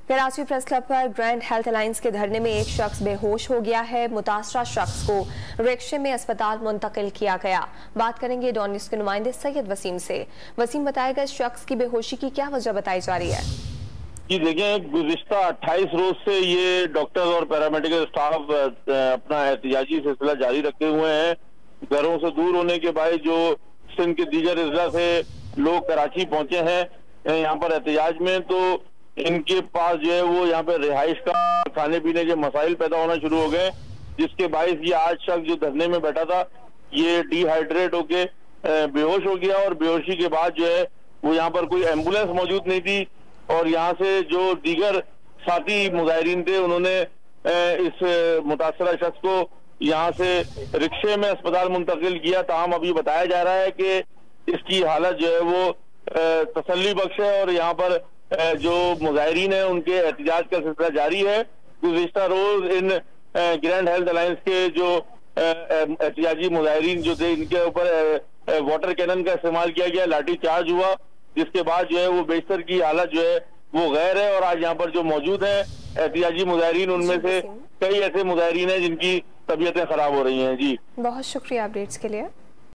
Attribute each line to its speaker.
Speaker 1: Karachi press club पर grand health alliance के धरने में एक शख्स बेहोश हो गया है। मुतासरा शख्स को रिक्शे में अस्पताल मुंतकिल किया गया। बात करेंगे डॉन न्यूज़ के नुमाइंदे सैयद वसीम से। वसीम, बताएगा इस शख्स की बेहोशी की क्या वजह बताई जा रही है?
Speaker 2: जी देखें, गुज़िश्ता 28 रोज से ये डॉक्टर और पैरामेडिकल स्टाफ अपना एहतिजाजी सिलसिला जारी रखे हुए हैं। घरों से दूर होने के बाद जो सिंध के दीगर अजला से लोग कराची पहुंचे हैं यहाँ पर एहतिजाज में, तो इनके पास जो है वो यहाँ पे रिहाइश का खाने पीने के मसाइल पैदा होना शुरू हो गए, जिसके बायस ये आज शख्स जो धरने में बैठा था ये डिहाइड्रेट होके बेहोश हो गया। और बेहोशी के बाद जो है वो यहाँ पर कोई एम्बुलेंस मौजूद नहीं थी और यहाँ से जो दीगर साथी मुजाहिरीन थे उन्होंने इस मुतासरा शख्स को यहाँ से रिक्शे में अस्पताल मुंतकिल किया। ताहम अभी बताया जा रहा है कि इसकी हालत जो है वो तसल्ली बख्श है और यहाँ पर जो मुजाहिरीन है उनके एहतिजाज का सिलसिला जारी है। गुज़िश्ता रोज इन ग्रैंड हेल्थ अलायंस के जो एहतिजाजी मुजाहिरीन जो थे इनके ऊपर वाटर कैनन का इस्तेमाल किया गया, लाठी चार्ज हुआ, जिसके बाद जो है वो बेशतर की हालत जो है वो गैर है। और आज यहाँ पर जो मौजूद है एहतिजाजी मुजाहिरीन, उनमें से कई ऐसे मुजाहिरीन हैं जिनकी तबीयतें खराब हो रही हैं। जी
Speaker 1: बहुत शुक्रिया अपडेट्स के लिए।